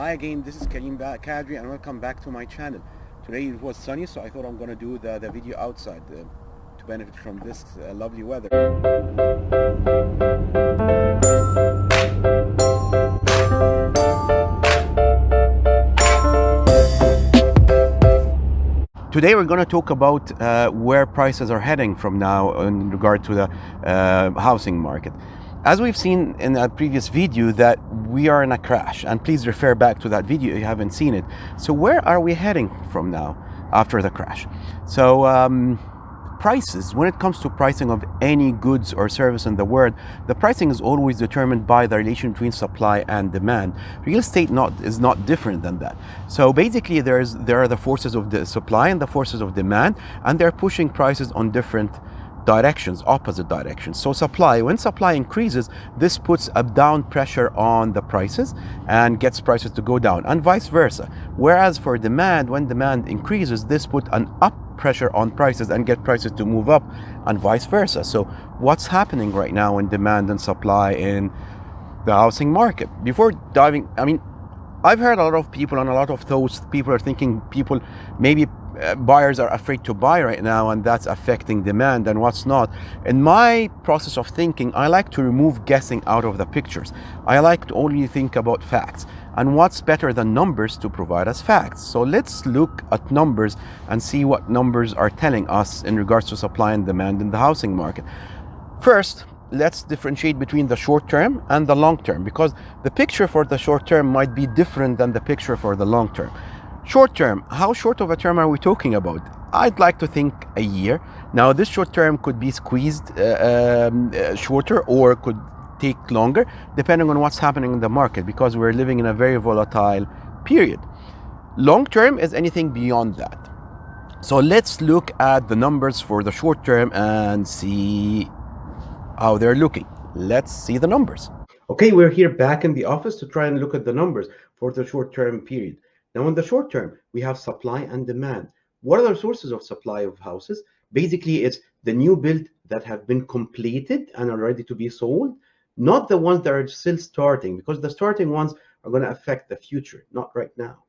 Hi again, this is Karim Kadri and welcome back to my channel. Today it was sunny, so I thought I'm gonna do the video outside to benefit from this lovely weather. Today we're going to talk about where prices are heading from now in regard to the housing market. As we've seen in a previous video that we are in a crash, and please refer back to that video if you haven't seen it. So where are we heading from now after the crash? So prices, when it comes to pricing of any goods or service in the world, the pricing is always determined by the relation between supply and demand. Real estate is not different than that. So basically there are the forces of the supply and the forces of demand, and they're pushing prices on different directions, opposite directions. So when supply increases, this puts a down pressure on the prices and gets prices to go down, and vice versa. Whereas for demand, when demand increases, this put an up pressure on prices and get prices to move up, and vice versa. So what's happening right now in demand and supply in the housing market? Before diving, I've heard a lot of people, and a lot of those people are thinking maybe buyers are afraid to buy right now, and that's affecting demand, and what's not. In my process of thinking, I like to remove guessing out of the pictures. I like to only think about facts. And what's better than numbers to provide us facts? So let's look at numbers and see what numbers are telling us in regards to supply and demand in the housing market. First, let's differentiate between the short term and the long term, because the picture for the short term might be different than the picture for the long term. Short term, how short of a term are we talking about? I'd like to think a year. Now, this short term could be squeezed shorter, or could take longer, depending on what's happening in the market, because we're living in a very volatile period. Long term is anything beyond that. So let's look at the numbers for the short term and see how they're looking. Let's see the numbers. Okay, we're here back in the office to try and look at the numbers for the short-term period. Now, in the short term, we have supply and demand. What are the sources of supply of houses? Basically, it's the new build that have been completed and are ready to be sold, not the ones that are still starting, because the starting ones are going to affect the future, not right now.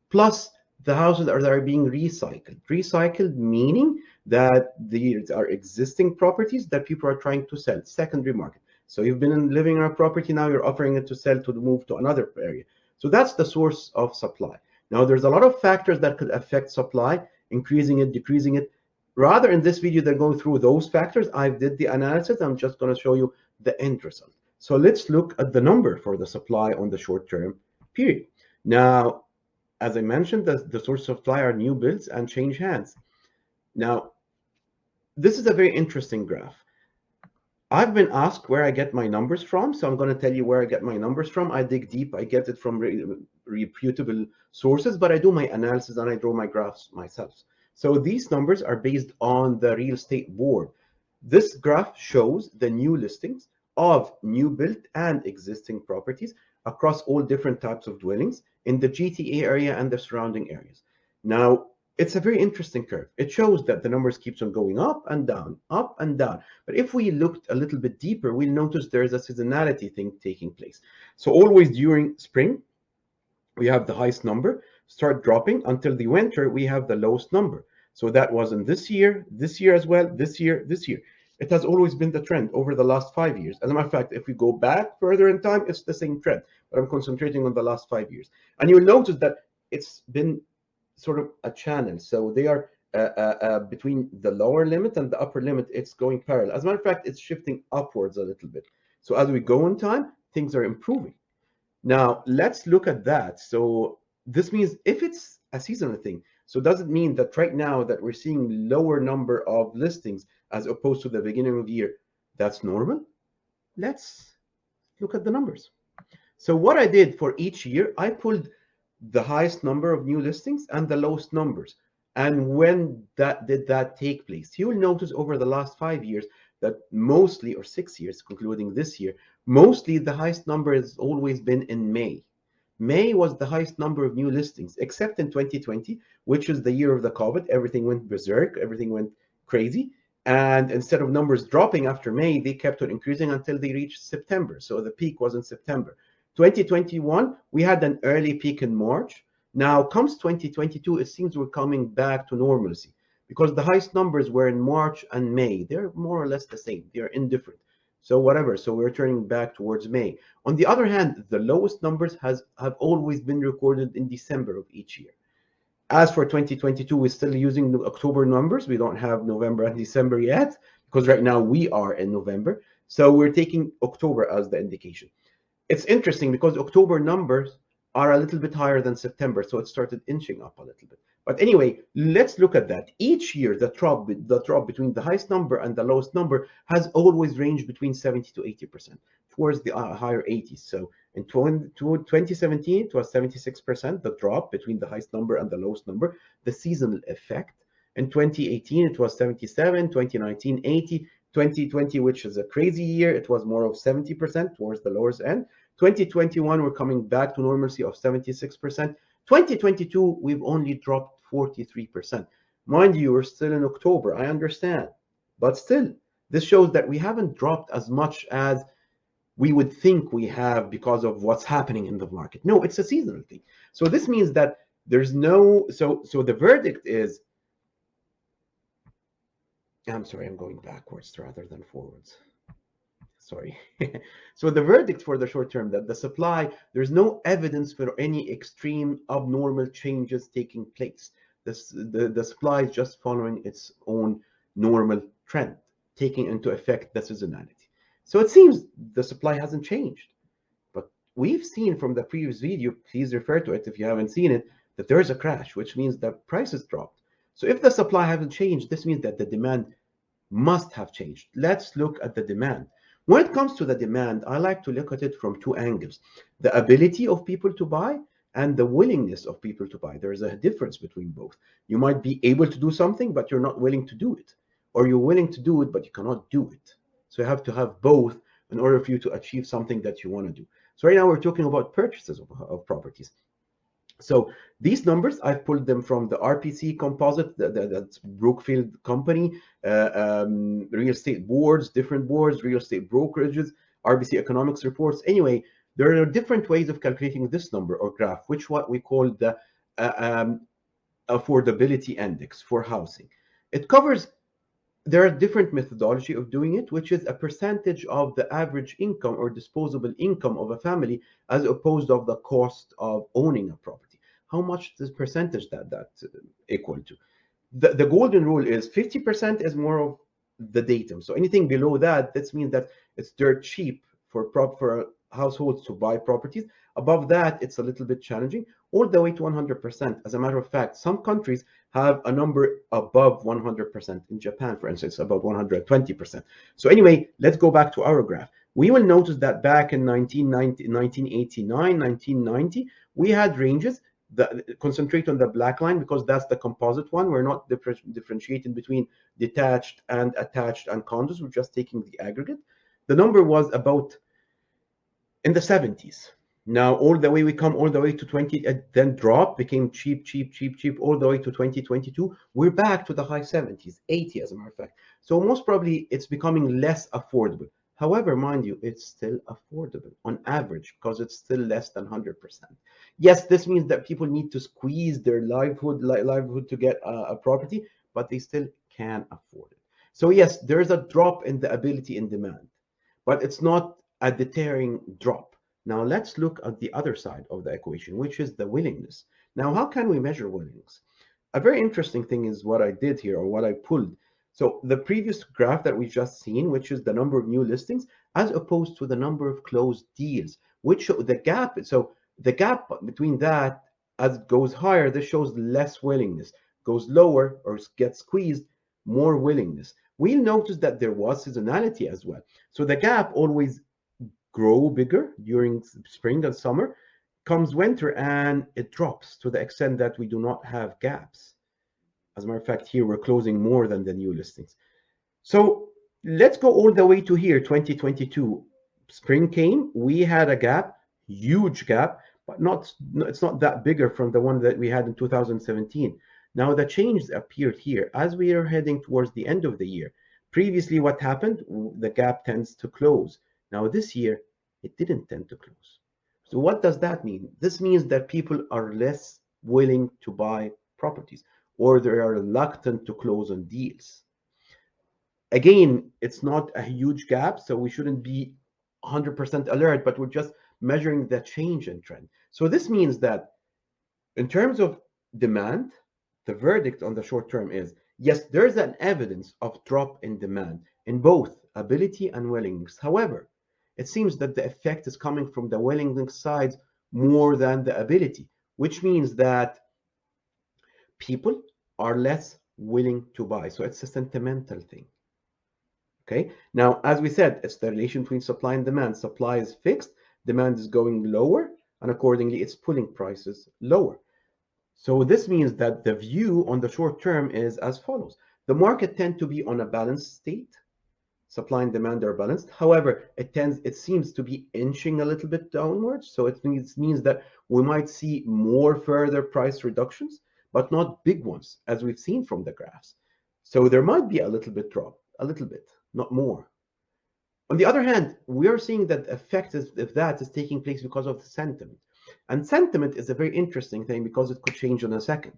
Plus, the houses that are being recycled. Recycled meaning that these are existing properties that people are trying to sell, secondary market. So you've been living in a property, now you're offering it to sell, to move to another area. So that's the source of supply. Now, there's a lot of factors that could affect supply, increasing it, decreasing it. Rather, in this video, they're going through those factors. I did the analysis. I'm just going to show you the end result. So let's look at the number for the supply on the short-term period. Now, as I mentioned, the source of supply are new builds and change hands. Now, this is a very interesting graph. I've been asked where I get my numbers from, so I'm going to tell you where I get my numbers from. I dig deep, I get it from reputable sources, but I do my analysis and I draw my graphs myself. So these numbers are based on the real estate board. This graph shows the new listings of new built and existing properties across all different types of dwellings in the GTA area and the surrounding areas. Now, it's a very interesting curve. It shows that the numbers keeps on going up and down, up and down. But if we looked a little bit deeper, we'll notice there's a seasonality thing taking place. So always during spring, we have the highest number, start dropping until the winter, we have the lowest number. So that was in this year as well, this year, this year. It has always been the trend over the last 5 years. As a matter of fact, if we go back further in time, it's the same trend. But I'm concentrating on the last 5 years. And you'll notice that it's been sort of a channel. So they are between the lower limit and the upper limit, it's going parallel. As a matter of fact, it's shifting upwards a little bit. So as we go in time, things are improving. Now, let's look at that. So this means if it's a seasonal thing, so does it mean that right now that we're seeing lower number of listings as opposed to the beginning of the year, that's normal? Let's look at the numbers. So what I did for each year, I pulled the highest number of new listings and the lowest numbers. And when did that take place? You will notice over the last 5 years that mostly, or 6 years, concluding this year, mostly the highest number has always been in May. May was the highest number of new listings, except in 2020, which is the year of the COVID. Everything went berserk, everything went crazy. And instead of numbers dropping after May, they kept on increasing until they reached September. So the peak was in September. 2021, we had an early peak in March. Now comes 2022, it seems we're coming back to normalcy because the highest numbers were in March and May. They're more or less the same. They're indifferent. So whatever. So we're turning back towards May. On the other hand, the lowest numbers have always been recorded in December of each year. As for 2022, we're still using the October numbers. We don't have November and December yet because right now we are in November. So we're taking October as the indication. It's interesting because October numbers are a little bit higher than September, so it started inching up a little bit. But anyway, let's look at that. Each year, the drop between the highest number and the lowest number has always ranged between 70 to 80%, towards the higher 80s. So in 2017, it was 76%, the drop between the highest number and the lowest number, the seasonal effect. In 2018, it was 77, 2019, 80, 2020, which is a crazy year, it was more of 70% towards the lower end. 2021, we're coming back to normalcy of 76%. 2022, we've only dropped 43%. Mind you, we're still in October, I understand. But still, this shows that we haven't dropped as much as we would think we have because of what's happening in the market. No, it's a seasonal thing. So this means that there's no, so the verdict is, I'm sorry, I'm going backwards rather than forwards. Sorry. So the verdict for the short term, that the supply, there's no evidence for any extreme abnormal changes taking place. The supply is just following its own normal trend, taking into effect the seasonality. So it seems the supply hasn't changed. But we've seen from the previous video, please refer to it if you haven't seen it, that there is a crash, which means that prices dropped. So if the supply hasn't changed, this means that the demand must have changed. Let's look at the demand. When it comes to the demand, I like to look at it from two angles: the ability of people to buy and the willingness of people to buy. There is a difference between both. You might be able to do something, but you're not willing to do it, or you're willing to do it, but you cannot do it. So you have to have both in order for you to achieve something that you want to do. So right now we're talking about purchases of properties. So these numbers, I've pulled them from the RPC composite, that's Brookfield company, real estate boards, different boards, real estate brokerages, RBC economics reports. Anyway, there are different ways of calculating this number or graph, which what we call the uh, um, affordability index for housing. It covers, there are different methodology of doing it, which is a percentage of the average income or disposable income of a family as opposed of the cost of owning a property. How much this percentage that equal to? The golden rule is 50% is more of the datum. So anything below that, that means that it's dirt cheap for households to buy properties. Above that, it's a little bit challenging, all the way to 100%. As a matter of fact, some countries have a number above 100%. In Japan, for instance, about 120%. So anyway, let's go back to our graph. We will notice that back in 1989, 1990, we had ranges that concentrate on the black line because that's the composite one. We're not differentiating between detached and attached and condos. We're just taking the aggregate. The number was about in the 70s. Now, all the way we come all the way to 20, then drop, became cheap, cheap, cheap, cheap, all the way to 2022. We're back to the high 70s, 80 as a matter of fact. So most probably it's becoming less affordable. However, mind you, it's still affordable on average because it's still less than 100%. Yes, this means that people need to squeeze their livelihood to get a property, but they still can afford it. So yes, there's a drop in the ability in demand, but it's not a deterring drop. Now let's look at the other side of the equation, which is the willingness. Now, how can we measure willingness? A very interesting thing is what I did here, or what I pulled. So the previous graph that we just seen, which is the number of new listings as opposed to the number of closed deals, which show the gap. So the gap between that, as it goes higher, this shows less willingness. Goes lower or gets squeezed, more willingness. We'll notice that there was seasonality as well. So the gap always grow bigger during spring and summer. Comes winter and it drops to the extent that we do not have gaps. As a matter of fact, here we're closing more than the new listings. So let's go all the way to here, 2022. Spring came, we had a gap, huge gap, but it's not that bigger from the one that we had in 2017. Now the changes appeared here as we are heading towards the end of the year. Previously, what happened? The gap tends to close. Now this year, it didn't tend to close. So what does that mean? This means that people are less willing to buy properties, or they are reluctant to close on deals. Again, it's not a huge gap, so we shouldn't be 100% alert, but we're just measuring the change in trend. So this means that in terms of demand, the verdict on the short term is yes, there's an evidence of drop in demand in both ability and willingness. However, it seems that the effect is coming from the willingness side more than the ability, which means that people are less willing to buy. So it's a sentimental thing. Okay. Now, as we said, it's the relation between supply and demand. Supply is fixed, demand is going lower, and accordingly, it's pulling prices lower. So this means that the view on the short term is as follows. The market tends to be on a balanced state. Supply and demand are balanced. However, it seems to be inching a little bit downwards. So it means that we might see more further price reductions, but not big ones, as we've seen from the graphs. So there might be a little bit drop, a little bit, not more. On the other hand, we are seeing that the effect of that is taking place because of the sentiment. And sentiment is a very interesting thing because it could change in a second.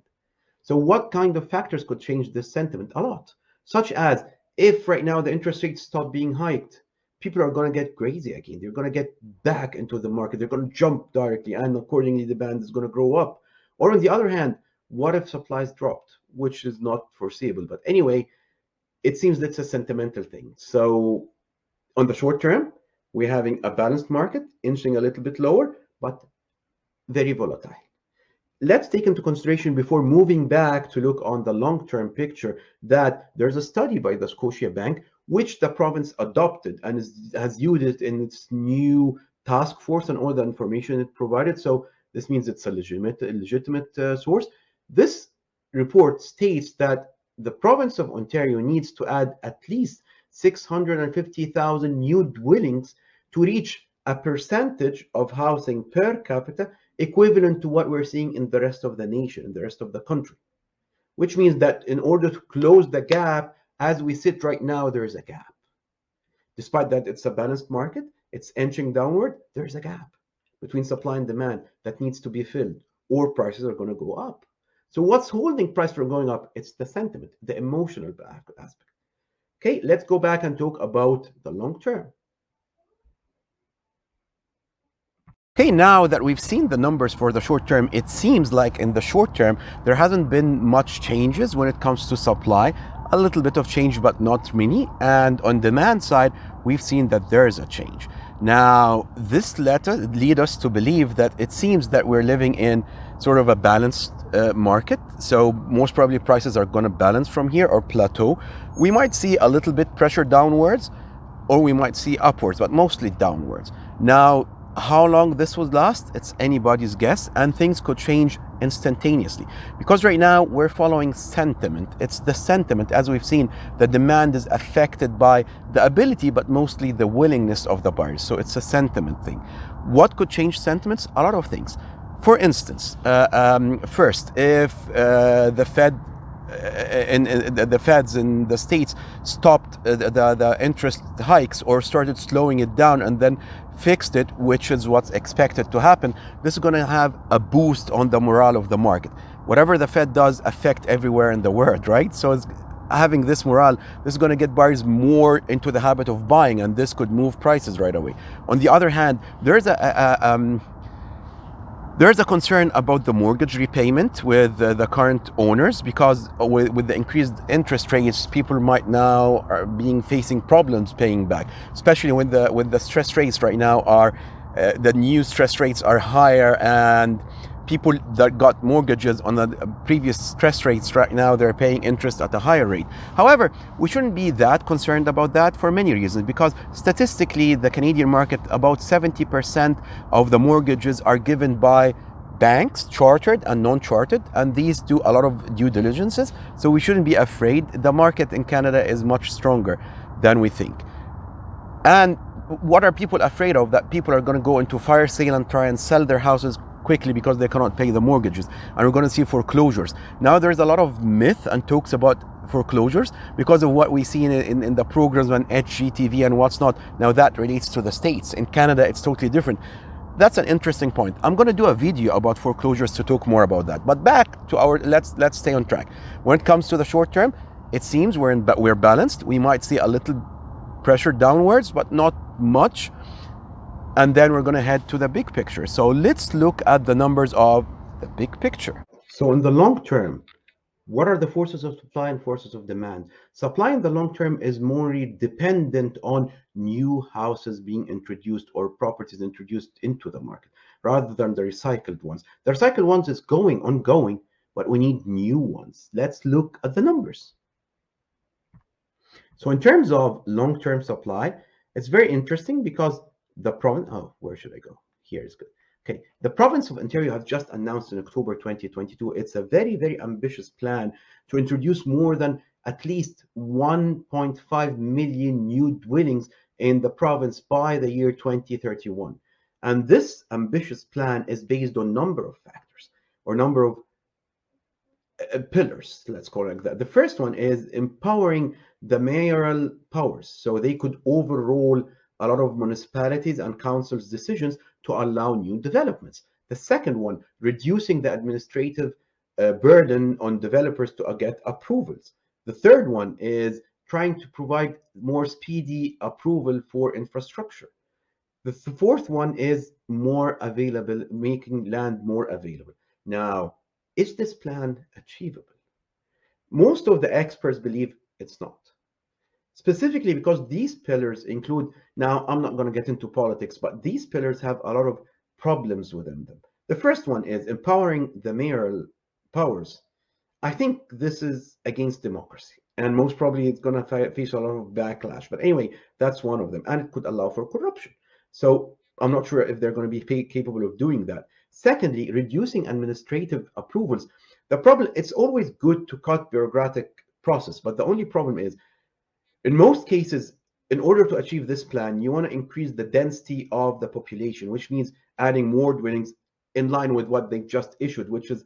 So what kind of factors could change this sentiment? A lot, such as if right now the interest rates stop being hiked, people are going to get crazy again. They're going to get back into the market. They're going to jump directly, and accordingly, the demand is going to grow up. Or on the other hand, what if supplies dropped, which is not foreseeable. But anyway, it seems that's a sentimental thing. So on the short term, we're having a balanced market, inching a little bit lower, but very volatile. Let's take into consideration before moving back to look on the long-term picture that there's a study by the Scotia Bank which the province adopted and has used it in its new task force and all the information it provided. So this means it's a legitimate source. This report states that the province of Ontario needs to add at least 650,000 new dwellings to reach a percentage of housing per capita equivalent to what we're seeing in the rest of the nation, in the rest of the country. Which means that in order to close the gap, as we sit right now, there's a gap. Despite that it's a balanced market, it's inching downward, there's a gap between supply and demand that needs to be filled, or prices are going to go up. So what's holding price from going up? It's the sentiment, the emotional aspect. Okay, let's go back and talk about the long term. Okay, now that we've seen the numbers for the short term, it seems like in the short term, there hasn't been much changes when it comes to supply. A little bit of change, but not many. And on demand side, we've seen that there is a change. Now, this lead us to believe that it seems that we're living in sort of a balanced market. So most probably prices are going to balance from here or plateau. We might see a little bit pressure downwards, or we might see upwards, but mostly downwards. Now, how long this will last, it's anybody's guess, and things could change instantaneously. Because right now we're following sentiment. It's the sentiment, as we've seen, the demand is affected by the ability, but mostly the willingness of the buyers. So it's a sentiment thing. What could change sentiments? A lot of things. For instance, first, if the Fed the Feds in the States stopped the interest hikes or started slowing it down and then fixed it, which is what's expected to happen, this is going to have a boost on the morale of the market. Whatever the Fed does affect everywhere in the world, right? So it's having this morale, this is going to get buyers more into the habit of buying, and this could move prices right away. On the other hand, there's a concern about the mortgage repayment with the current owners, because with the increased interest rates, people might now are facing problems paying back, especially when the stress rates right now are, the new stress rates are higher, and people that got mortgages on the previous stress rates right now, they're paying interest at a higher rate. However, we shouldn't be that concerned about that for many reasons, because statistically, the Canadian market, about 70% of the mortgages are given by banks, chartered and non-chartered, and these do a lot of due diligences. So we shouldn't be afraid. The market in Canada is much stronger than we think. And what are people afraid of? That people are going to go into fire sale and try and sell their houses quickly because they cannot pay the mortgages, and we're going to see foreclosures. Now there's a lot of myth and talks about foreclosures because of what we see in the programs on HGTV and what's not. Now that relates to the States. In Canada, it's totally different. That's an interesting point. I'm going to do a video about foreclosures to talk more about that. But back to our, let's stay on track. When it comes to the short term, it seems we're balanced. We might see a little pressure downwards, but not much. And then we're going to head to the big picture. So let's look at the numbers of the big picture. So in the long term, what are the forces of supply and forces of demand? Supply in the long term is more dependent on new houses being introduced or properties introduced into the market rather than the recycled ones. The recycled ones is ongoing, but we need new ones. Let's look at the numbers. So in terms of long-term supply, it's very interesting because the province, oh, where should I go? Here is good. Okay, the province of Ontario has just announced in October 2022, it's a very, very ambitious plan to introduce more than at least 1.5 million new dwellings in the province by the year 2031. And this ambitious plan is based on number of factors or number of pillars, let's call it like that. The first one is empowering the mayoral powers so they could overrule a lot of municipalities and councils' decisions to allow new developments. The second one, reducing the administrative burden on developers to get approvals. The third one is trying to provide more speedy approval for infrastructure. The fourth one is more available, making land more available. Now, is this plan achievable? Most of the experts believe it's not. Specifically because these pillars include, now I'm not going to get into politics, but these pillars have a lot of problems within them. The first one is empowering the mayoral powers. I think this is against democracy, and most probably it's going to face a lot of backlash. But anyway, that's one of them, and it could allow for corruption. So I'm not sure if they're going to be capable of doing that. Secondly, reducing administrative approvals. The problem, it's always good to cut bureaucratic process, but the only problem is, in most cases, in order to achieve this plan, you want to increase the density of the population, which means adding more dwellings in line with what they just issued, which is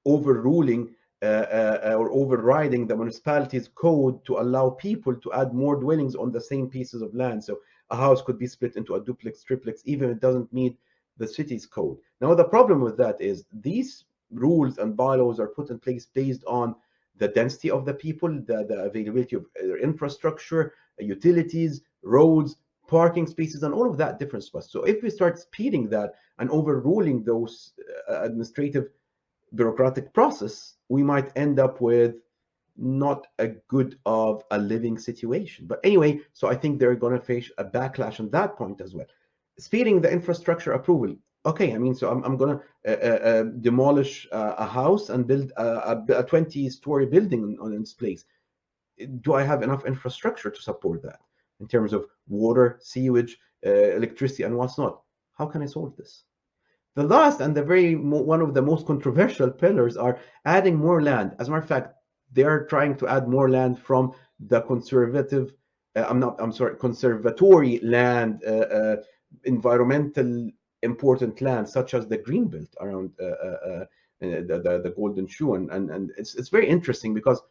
overruling or overriding the municipality's code to allow people to add more dwellings on the same pieces of land. So a house could be split into a duplex, triplex, even if it doesn't meet the city's code. Now, the problem with that is these rules and bylaws are put in place based on the density of the people, the availability of infrastructure, utilities, roads, parking spaces, and all of that different stuff. So if we start speeding that and overruling those administrative bureaucratic process, we might end up with not a good of a living situation. But anyway, so I think they're going to face a backlash on that point as well. Speeding the infrastructure approval. Okay, I mean, so I'm going to demolish a house and build a 20-story building on its place. Do I have enough infrastructure to support that in terms of water, sewage, electricity, and what's not? How can I solve this? The last and the one of the most controversial pillars are adding more land. As a matter of fact, they're trying to add more land from the conservative, I'm sorry, conservatory land, environmental important land, such as the green belt around the Golden Shoe. And it's very interesting because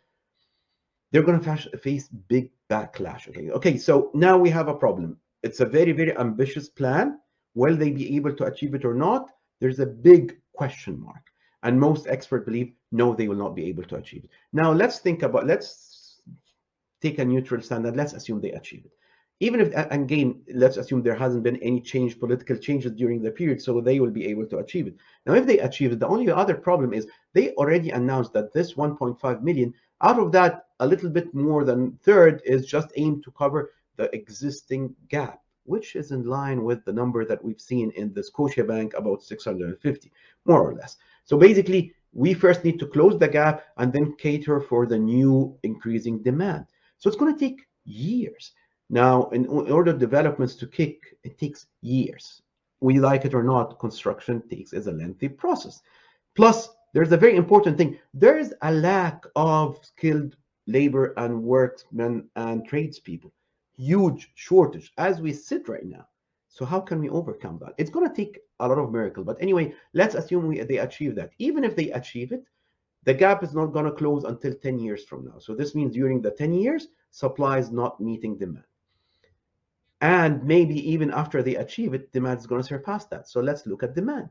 they're going to face big backlash. Okay, so now we have a problem. It's a very, very ambitious plan. Will they be able to achieve it or not? There's a big question mark. And most experts believe, no, they will not be able to achieve it. Now, let's take a neutral standard. Let's assume they achieve it. Even if, again, let's assume there hasn't been any political changes during the period, so they will be able to achieve it. Now, if they achieve it, the only other problem is they already announced that this 1.5 million, out of that, a little bit more than third is just aimed to cover the existing gap, which is in line with the number that we've seen in the Scotiabank, about 650, more or less. So basically, we first need to close the gap and then cater for the new increasing demand. So it's going to take years. Now, in order developments to kick, it takes years. We like it or not, construction is a lengthy process. Plus, there's a very important thing. There is a lack of skilled labor and workmen and tradespeople. Huge shortage as we sit right now. So how can we overcome that? It's going to take a lot of miracle. But anyway, let's assume they achieve that. Even if they achieve it, the gap is not going to close until 10 years from now. So this means during the 10 years, supply is not meeting demand. And maybe even after they achieve it, demand is going to surpass that. So let's look at demand.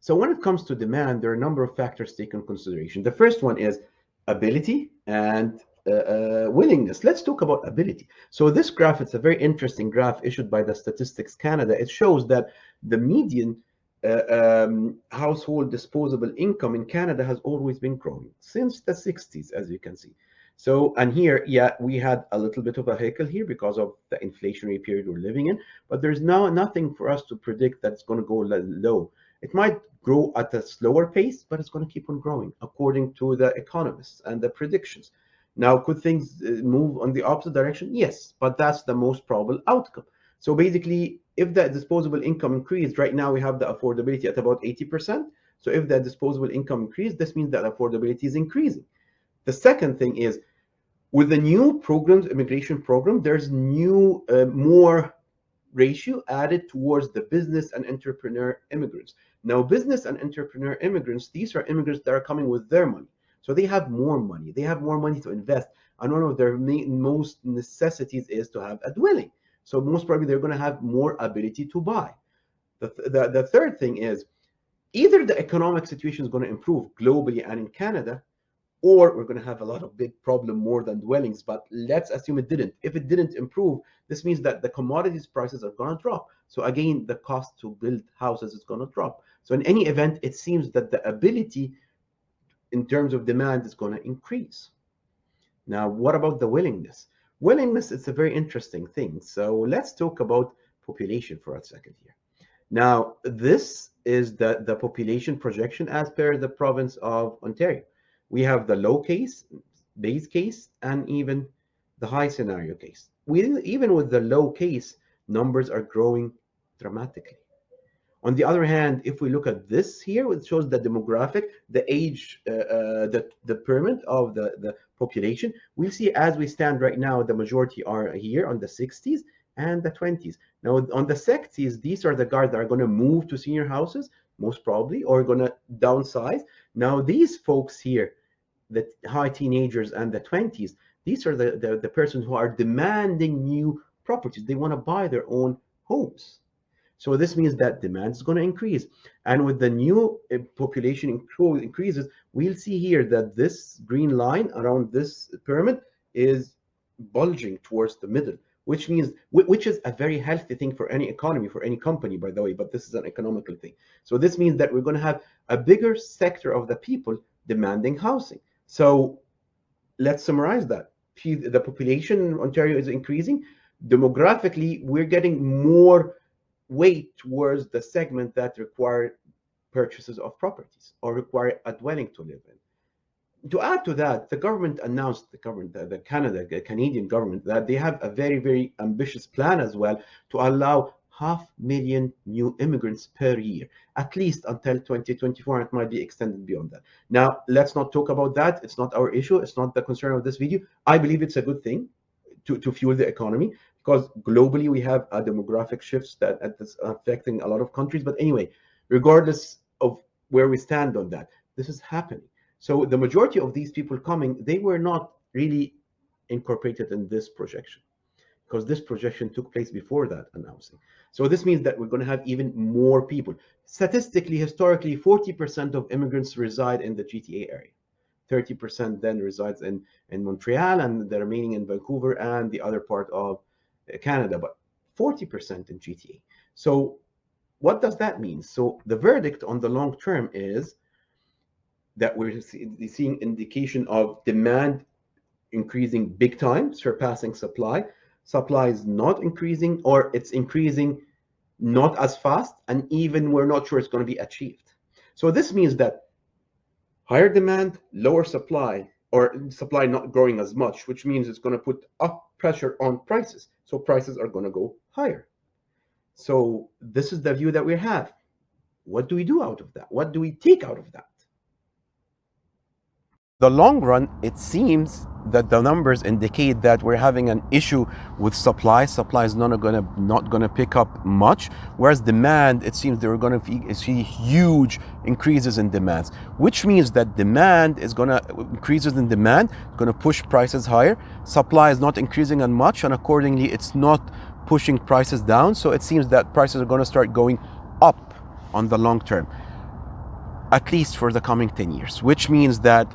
So when it comes to demand, there are a number of factors taken into consideration. The first one is ability and willingness. Let's talk about ability. So this graph, it's a very interesting graph issued by the Statistics Canada. It shows that the median household disposable income in Canada has always been growing since the 60s, as you can see. So, and here, yeah, we had a little bit of a hiccup here because of the inflationary period we're living in, but there's now nothing for us to predict that it's going to go low. It might grow at a slower pace, but it's going to keep on growing according to the economists and the predictions. Now, could things move on the opposite direction? Yes, but that's the most probable outcome. So basically, if the disposable income increased, right now we have the affordability at about 80%. So if the disposable income increased, this means that affordability is increasing. The second thing is with the new programs, immigration program, there's new more ratio added towards the business and entrepreneur immigrants. Now, business and entrepreneur immigrants, these are immigrants that are coming with their money. So they have more money. They have more money to invest. And one of their most necessities is to have a dwelling. So most probably they're going to have more ability to buy. The third thing is either the economic situation is going to improve globally and in Canada, or we're going to have a lot of big problem more than dwellings. But let's assume it didn't. If it didn't improve, this means that the commodities prices are going to drop. So again, the cost to build houses is going to drop. So in any event, it seems that the ability in terms of demand is going to increase. Now, what about the willingness? Willingness is a very interesting thing. So let's talk about population for a second here. Now, this is the population projection as per the province of Ontario. We have the low case, base case, and even the high scenario case. Even with the low case, numbers are growing dramatically. On the other hand, if we look at this here, it shows the demographic, the age, the pyramid of the population. We'll see as we stand right now, the majority are here on the 60s and the 20s. Now, on the 60s, these are the guys that are going to move to senior houses, most probably, or going to downsize. Now, these folks here, the high teenagers and the 20s, these are the persons who are demanding new properties. They want to buy their own homes. So this means that demand is going to increase. And with the new population increases, we'll see here that this green line around this pyramid is bulging towards the middle, which means, which is a very healthy thing for any economy, for any company, by the way, but this is an economical thing. So this means that we're going to have a bigger sector of the people demanding housing. So let's summarize that. The population in Ontario is increasing. Demographically, we're getting more weight towards the segment that require purchases of properties or require a dwelling to live in. To add to that, the government announced, the Canadian government, that they have a very, very ambitious plan as well to allow 500,000 new immigrants per year, at least until 2024, and it might be extended beyond that. Now, let's not talk about that. It's not our issue. It's not the concern of this video. I believe it's a good thing to fuel the economy because globally we have a demographic shifts that is affecting a lot of countries. But anyway, regardless of where we stand on that, this is happening. So the majority of these people coming, they were not really incorporated in this projection because this projection took place before that announcing. So this means that we're going to have even more people. Statistically, historically, 40% of immigrants reside in the GTA area. 30% then resides in Montreal, and the remaining in Vancouver and the other part of Canada, but 40% in GTA. So what does that mean? So the verdict on the long term is that we're seeing indication of demand increasing big time, surpassing supply. Supply is not increasing, or it's increasing not as fast, and even we're not sure it's going to be achieved. So this means that higher demand, lower supply, or supply not growing as much, which means it's going to put up pressure on prices. So prices are going to go higher. So this is the view that we have. What do we do out of that? What do we take out of that? The long run, it seems that the numbers indicate that we're having an issue with supply. Supply is not gonna pick up much, whereas demand, it seems they're gonna see huge increases in demands, which means that demand is increases in demand, gonna push prices higher. Supply is not increasing as much, and accordingly, it's not pushing prices down. So it seems that prices are gonna start going up on the long term, at least for the coming 10 years, which means that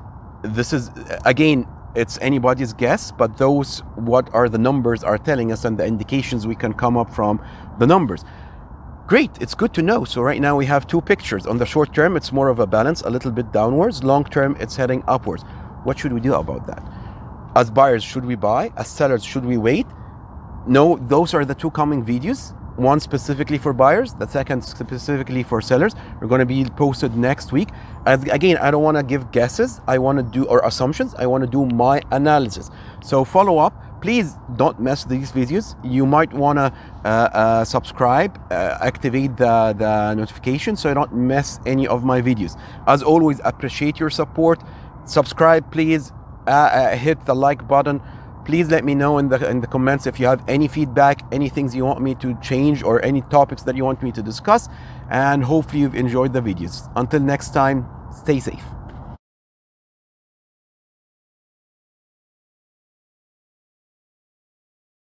this is, again, it's anybody's guess, but what are the numbers are telling us and the indications we can come up from the numbers. Great, it's good to know. So right now we have two pictures. On the short term, it's more of a balance, a little bit downwards. Long term, it's heading upwards. What should we do about that? As buyers, should we buy? As sellers, should we wait? No, those are the two coming videos. One specifically for buyers, the second specifically for sellers. We're going to be posted next week. As again, I don't want to give guesses. I want to do, or assumptions. I want to do my analysis. So follow up. Please don't miss these videos. You might want to subscribe, activate the notification so you don't miss any of my videos. As always, appreciate your support. Subscribe, please. Hit the like button. Please let me know in the comments if you have any feedback, any things you want me to change, or any topics that you want me to discuss. And hopefully you've enjoyed the videos. Until next time, stay safe.